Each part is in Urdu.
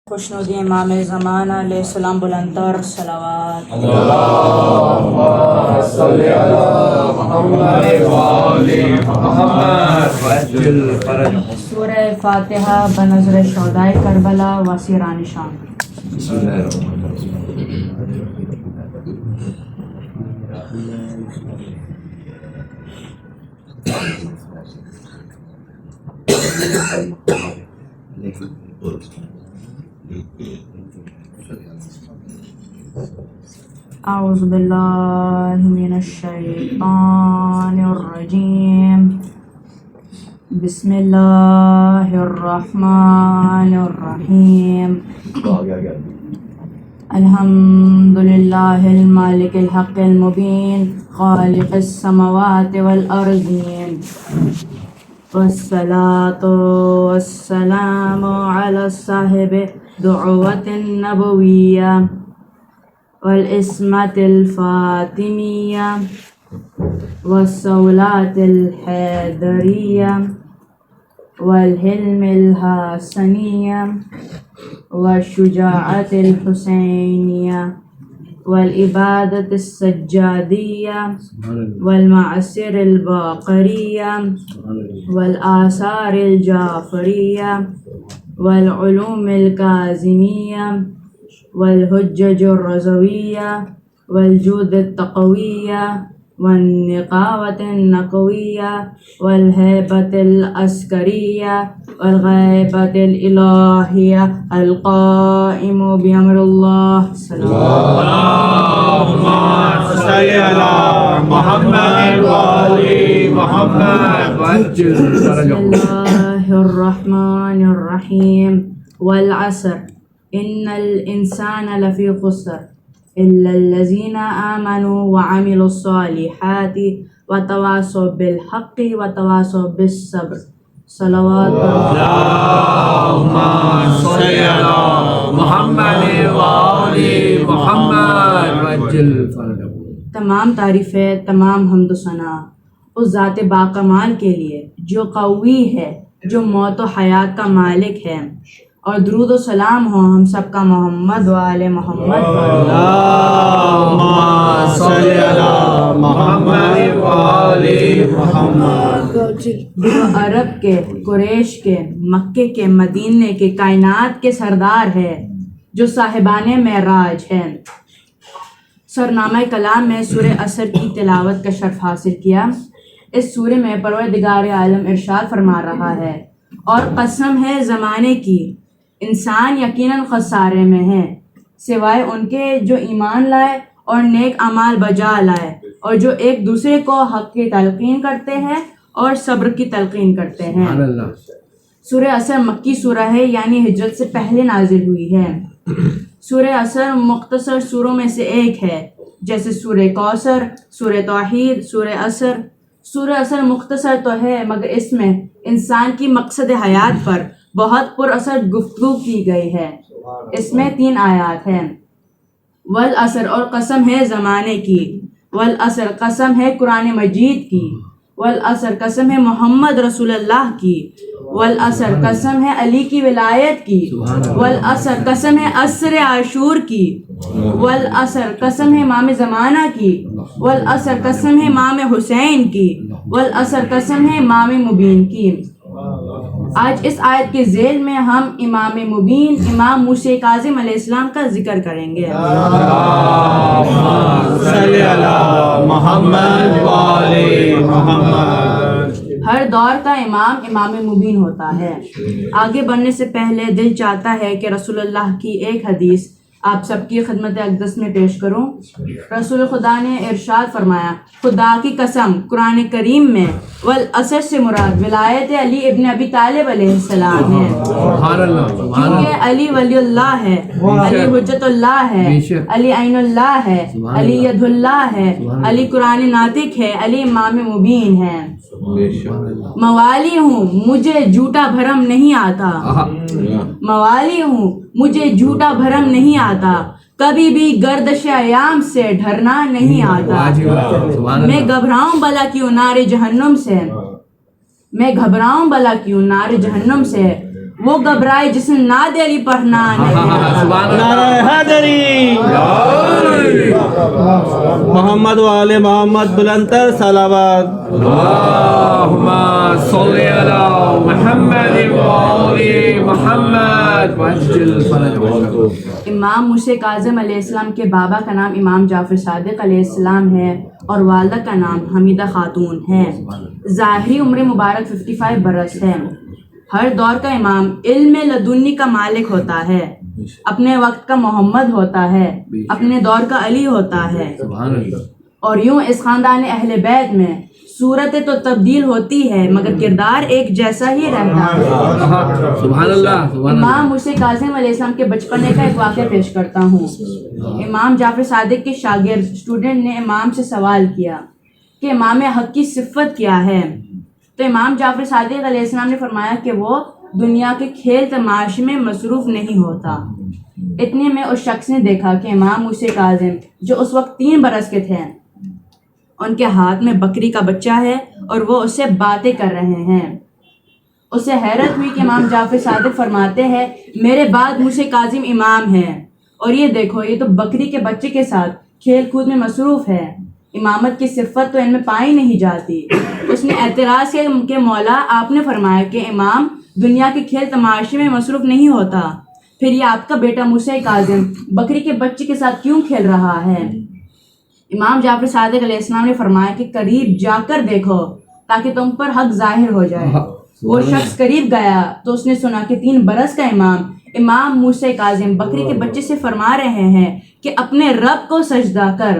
خوشنودی امام زمان علیہ السلام بلندر صلوات اللہم صلی علی محمد وآل محمد وعجل فرجهم. سورہ فاتحہ بنظر شہدائے کربلا و سیران شام. بسم اللہ الرحمن الرحیم. اعوذ باللہ من الشیطان الرجیم. بسم اللہ الرحمن الرحیم. الحمد للہ المالک الحق المبین خالق السماوات والارضین والصلاة والسلام علی صاحب دعوت النبویہ والعصمت الفاطمیہ والصولات الحیدریہ والحلم الحسنیہ والشجاعت الحسینیہ والعبادت السجادیہ والمعصر الباقریہ والآثار الجعفریہ والعلوم الکاظمیہ والحجج الرضویہ والجود التقویہ والنقاوة النقویہ والہیبت العسکریہ والغیبت الالہیہ القائم بأمر اللہ. اللہم صلی علی محمد وآل محمد وعجل بسم فرجهم. اللہ الرحمن الرحیم. والعصر ان الانسان لفی خسر الا الذین آمنوا وعملوا الصالحات وتواصوا بالحق وتواصوا بالصبر. صلوات اللہم صلی علی محمد وآل محمد وعجل فرجهم. تمام تعریفیں، تمام حمد و ثنا اس ذات باکمال کے لیے جو قوی ہے، جو موت و حیات کا مالک ہے، اور درود و سلام ہو ہم سب کا محمد و آل محمد. اللہم صلی علی محمد وآل محمد. جو عرب کے، قریش کے، مکے کے، مدینے کے، کائنات کے سردار ہے، جو صاحبان معراج ہیں. سرنامہ کلام میں سورہ عصر کی تلاوت کا شرف حاصل کیا. اس سورہ میں پروردگار عالم ارشاد فرما رہا ہے، اور قسم ہے زمانے کی، انسان یقیناً خسارے میں ہے، سوائے ان کے جو ایمان لائے اور نیک اعمال بجا لائے، اور جو ایک دوسرے کو حق کی تلقین کرتے ہیں اور صبر کی تلقین کرتے ہیں. سورہ عصر مکی سورہ ہے، یعنی ہجرت سے پہلے نازل ہوئی ہے. سورہ عصر مختصر سوروں میں سے ایک ہے، جیسے سورہ کوثر، سورہ توحید، سورہ عصر. سورہ عصر مختصر تو ہے، مگر اس میں انسان کی مقصد حیات پر بہت پر اثر گفتگو کی گئی ہے. اس میں 3 آیات ہیں. والعصر اور قسم ہے زمانے کی، والعصر قسم ہے قرآن مجید کی، والعصر قسم ہے محمد رسول اللہ کی، والعصر قسم ہے علی کی ولایت کی، والعصر قسم ہے عصر عاشور کی، والعصر قسم ہے امام زمانہ کی، والعصر قسم ہے امام حسین کی، والعصر قسم ہے امام مبین کی. آج اس آیت کے ذیل میں ہم امام مبین امام موسیٰ کاظم علیہ السلام کا ذکر کریں گے. اللہم صلی علی محمد وآل محمد. ہر دور کا امام امام مبین ہوتا ہے. آگے بڑھنے سے پہلے دل چاہتا ہے کہ رسول اللہ کی ایک حدیث آپ سب کی خدمت اقدس میں پیش کروں. رسول خدا نے ارشاد فرمایا، خدا کی قسم قرآن کریم میں والعصر سے مراد ولایت علی ابن ابی طالب علیہ السلام ہے، کیونکہ علی ولی اللہ ہے، علی حجت اللہ ہے، علی عین اللہ ہے، علی ید اللہ ہے، علی قرآن ناطق ہے، علی امام مبین ہے. موالی ہوں مجھے جھوٹا بھرم نہیں آتا، موالی ہوں مجھے جھوٹا بھرم نہیں آتا، کبھی بھی گردش ایام سے ڈرنا نہیں آتا. میں گھبراؤں بلا کیوں نار جہنم سے، میں گھبراؤں بلا کیوں نار جہنم سے، وہ گھبرائے جس نے ناد علی پڑھنا نہیں. نعرہ حیدری. محمد وآل محمد بلندتر صلوات. اللهم صل على محمد وآل محمد وعجل فرجهم. امام موسیٰ کاظم علیہ السلام کے بابا کا نام امام جعفر صادق علیہ السلام ہے اور والدہ کا نام حمیدہ خاتون ہے. ظاہری عمر مبارک 55 برس ہے. ہر دور کا امام علم لدنی کا مالک ہوتا ہے، اپنے وقت کا محمد ہوتا ہے، اپنے دور کا علی ہوتا ہے. اور یوں اس خاندان اہل بیت میں صورتیں تو تبدیل ہوتی ہے مگر کردار ایک جیسا ہی رہتا ہے. سبحان اللہ. امام موسیٰ کاظم علیہ السلام کے بچپنے کا ایک واقعہ پیش کرتا ہوں. امام جعفر صادق کے شاگرد اسٹوڈنٹ نے امام سے سوال کیا کہ امام حق کی صفت کیا ہے؟ تو امام جعفر صادق علیہ السلام نے فرمایا کہ وہ دنیا کے کھیل تماشے میں مصروف نہیں ہوتا. اتنے میں اس شخص نے دیکھا کہ امام موسیٰ کاظم جو اس وقت 3 برس کے تھے، ان کے ہاتھ میں بکری کا بچہ ہے اور وہ اس سے باتیں کر رہے ہیں. اسے حیرت ہوئی کہ امام جعفر صادق فرماتے ہیں میرے بعد موسیٰ کاظم امام ہیں اور یہ دیکھو یہ تو بکری کے بچے کے ساتھ کھیل کود میں مصروف ہے. امامت کی صفت تو ان میں پائی نہیں جاتی. اس نے اعتراض کیا کہ مولا آپ نے فرمایا کہ امام دنیا کے کھیل تماشے میں مصروف نہیں ہوتا، پھر یہ آپ کا بیٹا موسیٰ کاظم بکری کے بچے کے ساتھ کیوں کھیل رہا ہے؟ امام جعفر صادق علیہ السلام نے فرمایا کہ قریب جا کر دیکھو تاکہ تم پر حق ظاہر ہو جائے. وہ شخص قریب گیا تو اس نے سنا کہ 3 برس کا امام موسیٰ کاظم بکری کے بچے سے فرما رہے ہیں کہ اپنے رب کو سجدہ کر.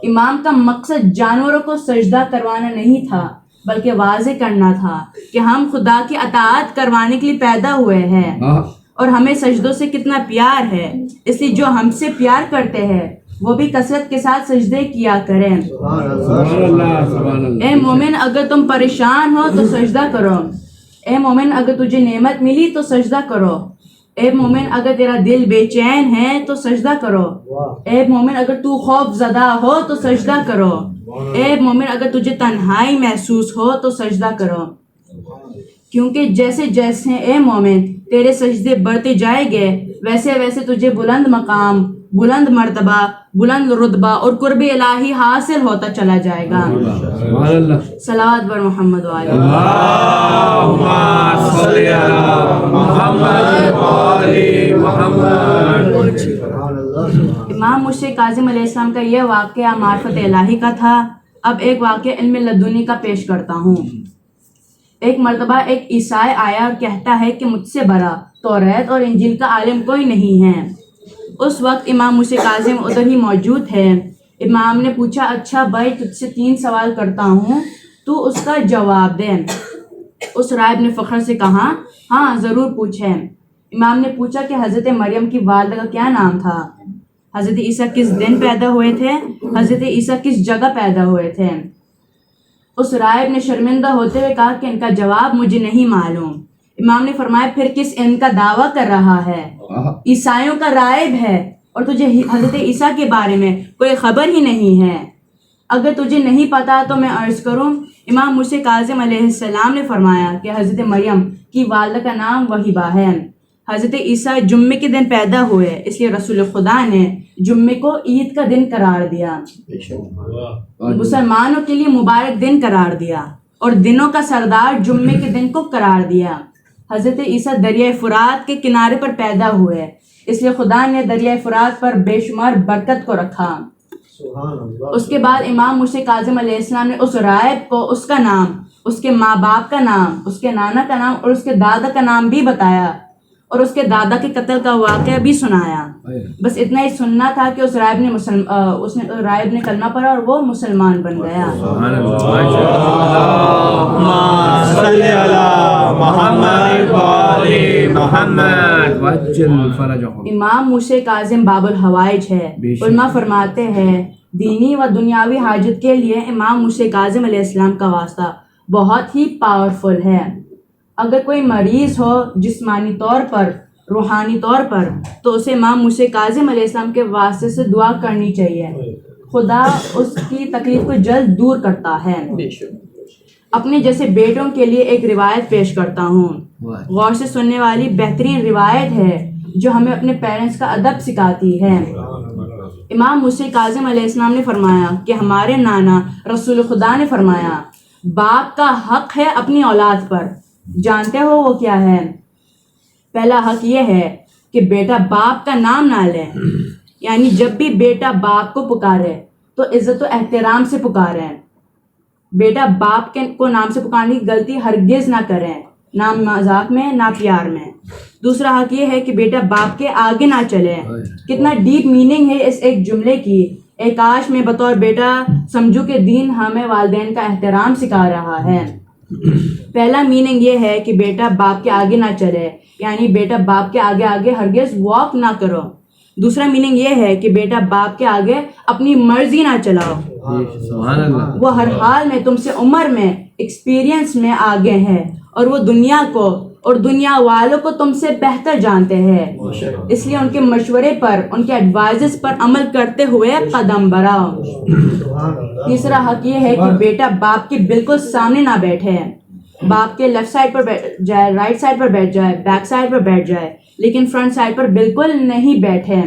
امام کا مقصد جانوروں کو سجدہ کروانا نہیں تھا بلکہ واضح کرنا تھا کہ ہم خدا کی اطاعت کروانے کے لیے پیدا ہوئے ہیں اور ہمیں سجدوں سے کتنا پیار ہے، اس لیے جو ہم سے پیار کرتے ہیں وہ بھی کثرت کے ساتھ سجدے کیا کریں. اے مومن اگر تم پریشان ہو تو سجدہ کرو. اے مومن اگر تجھے نعمت ملی تو سجدہ کرو. اے مومن اگر تیرا دل بے چین ہے تو سجدہ کرو. اے مومن اگر تو خوف زدہ ہو تو سجدہ کرو. اے مومن اگر تجھے تنہائی محسوس ہو تو سجدہ کرو. کیونکہ جیسے جیسے اے مومن تیرے سجدے بڑھتے جائیں گے ویسے ویسے تجھے بلند مقام، بلند مرتبہ، بلند رتبہ اور قرب الہی حاصل ہوتا چلا جائے گا. صلوات بر محمد وآل اللهم صل على محمد وآل محمد. امام موسیٰ کاظم علیہ السلام کا یہ واقعہ معرفت الہی کا تھا. اب ایک واقعہ علم لدنی کا پیش کرتا ہوں. ایک مرتبہ ایک عیسائی آیا اور کہتا ہے کہ مجھ سے بڑا توریت اور انجیل کا عالم کوئی نہیں ہے. اس وقت امام موسیٰ کاظم ادھر ہی موجود ہے. امام نے پوچھا اچھا بھائی تجھ سے 3 سوال کرتا ہوں تو اس کا جواب دے. اس راہب نے فخر سے کہا ہاں ضرور پوچھیں. امام نے پوچھا کہ حضرت مریم کی والدہ کا کیا نام تھا؟ حضرت عیسیٰ کس دن پیدا ہوئے تھے؟ حضرت عیسیٰ کس جگہ پیدا ہوئے تھے؟ اس راہب نے شرمندہ ہوتے ہوئے کہا کہ ان کا جواب مجھے نہیں معلوم. امام نے فرمایا پھر کس علم کا دعویٰ کر رہا ہے؟ عیسائیوں کا راہب ہے اور تجھے حضرت عیسیٰ کے بارے میں کوئی خبر ہی نہیں ہے. اگر تجھے نہیں پتا تو میں عرض کروں. امام موسیٰ کاظم علیہ السلام نے فرمایا کہ حضرت مریم کی والدہ کا نام وہیبہ ہے. حضرت عیسیٰ جمعے کے دن پیدا ہوئے اس لیے رسول خدا نے جمعے کو عید کا دن قرار دیا، مسلمانوں کے لیے مبارک دن قرار دیا اور دنوں کا سردار جمعے کے دن کو قرار دیا. حضرت عیسیٰ دریائے فرات کے کنارے پر پیدا ہوئے اس لیے خدا نے دریائے فرات پر بے شمار برکت کو رکھا. اس کے بعد امام موسیٰ کاظم علیہ السلام نے اس راہب کو اس کا نام، اس کے ماں باپ کا نام، اس کے نانا کا نام اور اس کے دادا کا نام بھی بتایا اور اس کے دادا کے قتل کا واقعہ بھی سنایا. بس اتنا ہی سننا تھا کہ اس راہب نے کلمہ پڑھا اور وہ مسلمان بن گیا. صلی علی محمد وآل محمد وعجل فرجهم. امام موسیٰ کاظم باب الحوائج ہے. علماء فرماتے ہیں دینی و دنیاوی حاجت کے لیے امام موسیٰ کاظم علیہ السلام کا واسطہ بہت ہی پاورفل ہے. اگر کوئی مریض ہو جسمانی طور پر، روحانی طور پر، تو اسے امام موسیٰ کاظم علیہ السلام کے واسطے سے دعا کرنی چاہیے. خدا اس کی تکلیف کو جلد دور کرتا ہے. اپنے جیسے بیٹوں کے لیے ایک روایت پیش کرتا ہوں. غور سے سننے والی بہترین روایت ہے جو ہمیں اپنے پیرنٹس کا ادب سکھاتی ہے۔ امام موسیٰ کاظم علیہ السلام نے فرمایا کہ ہمارے نانا رسول خدا نے فرمایا باپ کا حق ہے اپنی اولاد پر۔ جانتے ہو وہ کیا ہے؟ پہلا حق یہ ہے کہ بیٹا باپ کا نام نہ لے، یعنی جب بھی بیٹا باپ کو پکارے تو عزت و احترام سے پکاریں۔ بیٹا باپ کو نام سے پکارنے کی غلطی ہرگز نہ کریں، نہ مذاق میں نہ پیار میں۔ دوسرا حق یہ ہے کہ بیٹا باپ کے آگے نہ چلے۔ کتنا ڈیپ میننگ ہے اس ایک جملے کی۔ اے کاش میں بطور بیٹا سمجھو کہ دین ہمیں والدین کا احترام سکھا رہا ہے۔ پہلا میننگ یہ ہے کہ بیٹا باپ کے آگے نہ چلے، یعنی بیٹا باپ کے آگے آگے ہرگز واک نہ کرو۔ دوسرا میننگ یہ ہے کہ بیٹا باپ کے آگے اپنی مرضی نہ چلاؤ۔ سبحان اللہ۔ وہ ہر حال میں تم سے عمر میں، ایکسپیرینس میں آگے ہے، اور وہ دنیا کو اور دنیا والوں کو تم سے بہتر جانتے ہیں، اس لیے ان کے مشورے پر، ان کے ایڈوائزز پر عمل کرتے ہوئے قدم بڑھاؤ۔ تیسرا حق یہ ہے کہ بیٹا باپ کے بالکل سامنے نہ بیٹھے، باپ کے لیفٹ سائڈ پر بیٹھ جائے، رائٹ سائڈ پر بیٹھ جائے، بیک سائڈ پر بیٹھ جائے، لیکن فرنٹ سائڈ پر بالکل نہیں بیٹھے۔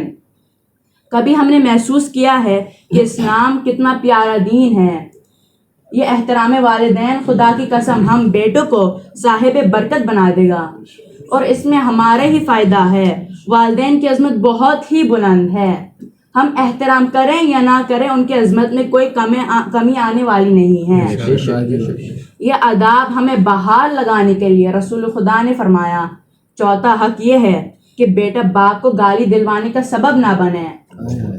کبھی ہم نے محسوس کیا ہے کہ اسلام کتنا پیارا دین ہے۔ یہ احترام والدین خدا کی قسم ہم بیٹوں کو صاحب برکت بنا دے گا، اور اس میں ہمارا ہی فائدہ ہے۔ والدین کی عظمت بہت ہی بلند ہے، ہم احترام کریں یا نہ کریں ان کی عظمت میں کوئی کمی آنے والی نہیں ہے۔ یہ آداب ہمیں بحال لگانے کے لیے رسول خدا نے فرمایا۔ چوتھا حق یہ ہے کہ بیٹا باپ کو گالی دلوانے کا سبب نہ بنے،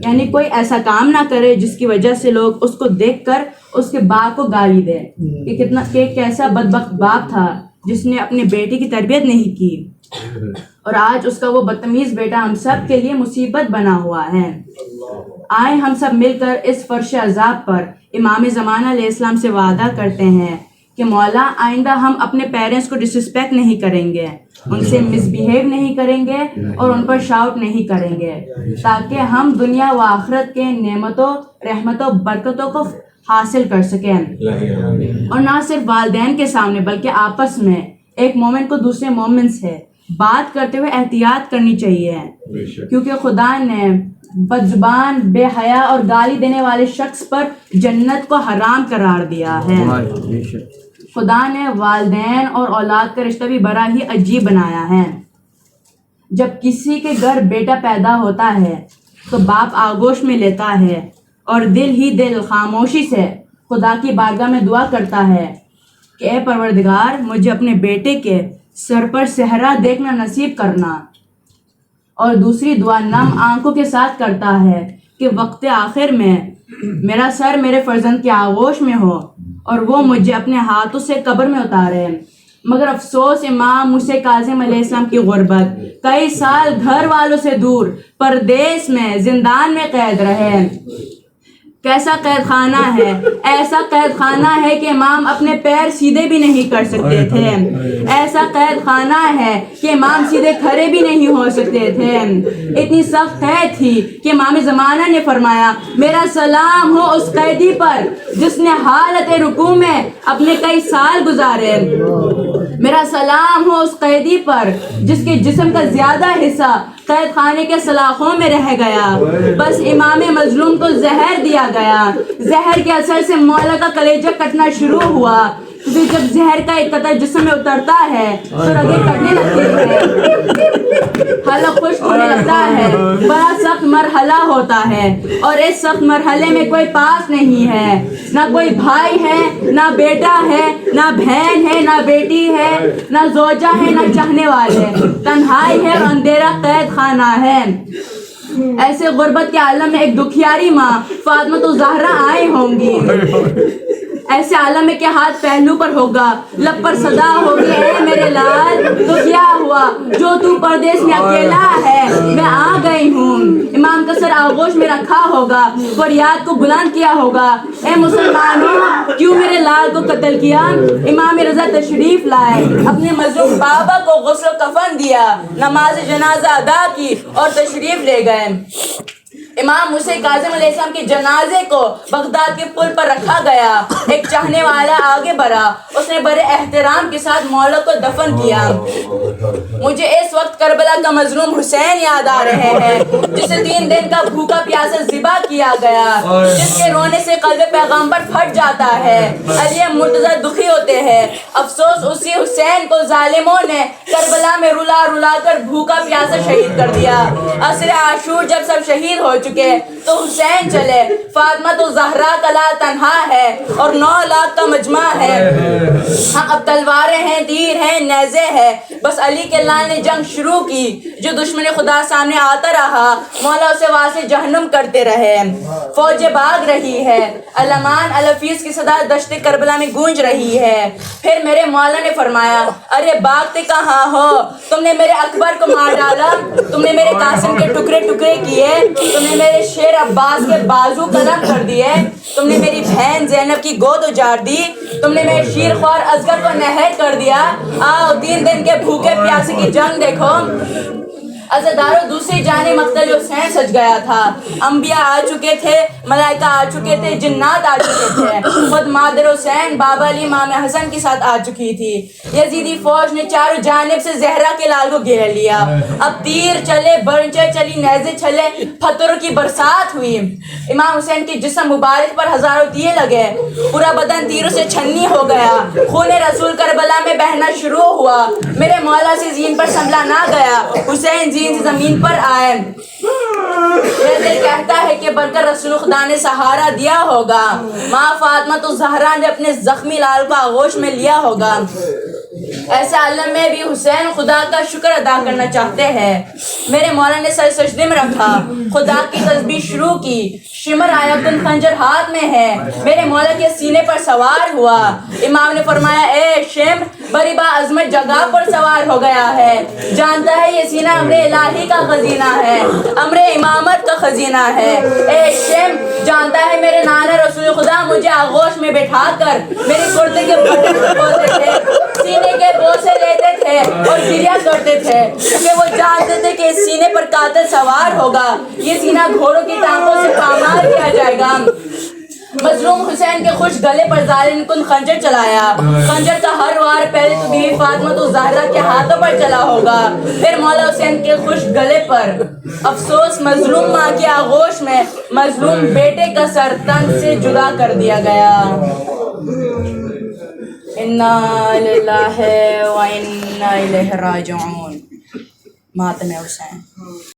یعنی کوئی ایسا کام نہ کرے جس کی وجہ سے لوگ اس کو دیکھ کر اس کے باپ کو گالی دے کہ کیسا بدبخت باپ تھا جس نے اپنے بیٹے کی تربیت نہیں کی، اور آج اس کا وہ بدتمیز بیٹا ہم سب کے لیے مصیبت بنا ہوا ہے۔ آئیں ہم سب مل کر اس فرش عذاب پر امام زمانہ علیہ السلام سے وعدہ کرتے ہیں کہ مولا آئندہ ہم اپنے پیرنٹس کو ڈس رسپیکٹ نہیں کریں گے، ان سے مس بیہیو نہیں کریں گے، اور ان پر شاؤٹ نہیں کریں گے، تاکہ ہم دنیا و آخرت کے نعمتوں، رحمتوں، برکتوں کو حاصل کر سکیں۔ اور نہ صرف والدین کے سامنے بلکہ آپس میں ایک مومن کو دوسرے مومن سے بات کرتے ہوئے احتیاط کرنی چاہیے، کیونکہ خدا نے بدزبان، بے حیا اور گالی دینے والے شخص پر جنت کو حرام قرار دیا ہے۔ خدا نے والدین اور اولاد کا رشتہ بھی بڑا ہی عجیب بنایا ہے۔ جب کسی کے گھر بیٹا پیدا ہوتا ہے تو باپ آغوش میں لیتا ہے اور دل ہی دل خاموشی سے خدا کی بارگاہ میں دعا کرتا ہے کہ اے پروردگار مجھے اپنے بیٹے کے سر پر صحرا دیکھنا نصیب کرنا، اور دوسری دعا نم آنکھوں کے ساتھ کرتا ہے کہ وقت آخر میں میرا سر میرے فرزند کی آغوش میں ہو اور وہ مجھے اپنے ہاتھوں سے قبر میں اتارے۔ مگر افسوس امام موسیٰ کاظم علیہ السلام کی غربت، کئی سال گھر والوں سے دور پردیس میں زندان میں قید رہے۔ کیسا قید خانہ ہے، ایسا قید خانہ ہے کہ امام اپنے پیر سیدھے بھی نہیں کر سکتے تھے، ایسا قید خانہ ہے کہ امام سیدھے کھڑے بھی نہیں ہو سکتے تھے۔ اتنی سخت قید تھی کہ امام زمانہ نے فرمایا میرا سلام ہو اس قیدی پر جس نے حالت رکوع میں اپنے کئی سال گزارے، میرا سلام ہو اس قیدی پر جس کے جسم کا زیادہ حصہ قید خانے کے سلاخوں میں رہ گیا، بس امام مظلوم کو زہر دیا گیا، زہر کے اثر سے مولا کا کلیجہ کٹنا شروع ہوا، کیونکہ جب زہر کا ایک قطرہ جسم میں اترتا ہے تو رگیں کٹنے لگتی ہیں، حلق خشک ہونے لگتا ہے، بڑا سخت مرحلہ ہوتا ہے، اور اس سخت مرحلے میں کوئی پاس نہیں ہے، نہ کوئی بھائی ہے، نہ بیٹا ہے، نہ بہن ہے، نہ بیٹی ہے، نہ زوجہ ہے، نہ چاہنے والے، تنہائی ہے اور اندھیرا قید خانہ ہے۔ ایسے غربت کے عالم میں ایک دکھیاری ماں فاطمہ الزہرا آئی ہوں گی، ایسے عالم میں کہ ہاتھ پہلو پر ہوگا، لب پر صدا ہوگی اے میرے لال تو کیا ہوا جو تو پردیس میں اکیلا ہے، میں آ گئی ہوں۔ امام کا سر آغوش میں رکھا ہوگا، فریاد کو بلند کیا ہوگا، اے مسلمانوں کیوں میرے لال کو قتل کیا؟ امام رضا تشریف لائے، اپنے مظلوم بابا کو غسل و کفن دیا، نماز جنازہ ادا کی اور تشریف لے گئے۔ امام حسین کاظم علیہ السلام کے جنازے کو بغداد کے پل پر رکھا گیا. ایک چاہنے والا آگے بڑھا, اس نے بڑے احترام کے ساتھ مولا کو دفن کیا. مجھے اس وقت کربلا کا مظلوم حسین یاد آ رہے ہیں, جسے 3 دن کا بھوکا پیاسا ذبح کیا گیا, جس کے رونے سے قلب پیغمبر پھٹ جاتا ہے. علی مرتضیٰ دکھی ہوتے ہیں. افسوس اسی حسین کو ظالموں نے کربلا میں رلا رلا کر بھوکا پیاسا شہید کر دیا. عصر عاشور جب سب شہید ہو چکے تو حسین چلے. فاطمہ تو زہرا کلا تنہا ہے اور 9 لاکھ کا مجمع ہے. ہاں اب تلواریں ہیں, تیر ہیں, نیزے ہیں, بس علی کے لال نے جنگ شروع کی. جو دشمن خدا سامنے آتا رہا مولا اسے واسع جہنم کرتے رہے. فوجیں بھاگ رہی ہے, علمان الفیس کی صدا دشت کربلا میں گونج رہی ہے. پھر میرے مولا نے فرمایا, ارے بھاگتے کہاں ہو؟ تم نے میرے اکبر کو مار ڈالا, تم نے میرے قاسم کے ٹکڑے ٹکڑے کیے, تم نے میرے شیر عباس کے بازو قلم کر دیے, تم نے میری بہن زینب کی گود اجاڑ دی, تم نے میرے شیر خوار اصغر کو نہر کر دیا. آؤ 3 دن کے بھوکے پیاسے کی جنگ دیکھو. عزادارو دوسری جانب مقتل حسین سج گیا تھا. انبیاء آ چکے تھے, ملائکہ آ چکے تھے, جنات آ چکے تھے, خود مادر حسین بابا علی امام حسن کے ساتھ آ چکی تھی. یزیدی فوج نے چاروں جانب سے زہرا کے لال کو گھیر لیا. اب تیر چلے, برچے چلی, نیزے چلے, پتھروں کی برسات ہوئی. امام حسین کے جسم مبارک پر ہزاروں تیر لگے, پورا بدن تیروں سے چھنی ہو گیا. خون رسول کربلا میں بہنا شروع ہوا. میرے مولا سے زین پر سنبھلا نہ گیا. حسین زین سے زمین پر آئے. میرا دل کہتا ہے کہ برکت رسول خدا نے سہارا دیا ہوگا. ماں فاطمہ تو زہرا نے اپنے زخمی لال کو آغوش میں لیا ہوگا. ایسے عالم میں بھی حسین خدا کا شکر ادا کرنا چاہتے ہیں. میرے مولا نے سر سجدے میں رکھا, خدا کی تسبیح شروع کی. شمر آیا کن خنجر ہاتھ میں ہے, میرے مولا کے سینے پر سوار ہوا. امام نے فرمایا, اے شمر بڑی با عظمت جگہ پر سوار ہو گیا ہے. جانتا ہے یہ سینہ امر الہی کا خزینہ ہے, امر امامت کا خزینہ ہے. اے شمر جانتا ہے میرے نانا رسول خدا مجھے آغوش میں بٹھا کر میری کرتے کے بٹن کھولتے تھے, سینے کے بوسے لیتے تھے اور گریا کرتے تھے, کیونکہ وہ جانتے تھے کہ اس سینے پر قاتل سوار ہوگا. یہ سینہ گھوڑوں کی ٹانگوں سے پامال کیا جائے گا. مظلوم حسین کے خوش گلے پر ظالم کن خنجر چلایا. خنجر کا ہر وار پہلے تو بیوی فاطمہ تو زہرا کے ہاتھوں پر چلا ہوگا, پھر مولا حسین کے خوش گلے پر. افسوس مظلوم ماں کی آغوش میں مظلوم بیٹے کا سر تن سے جدا کر دیا گیا. انا للہ و انا الیہ راجعون. ماتم حسین.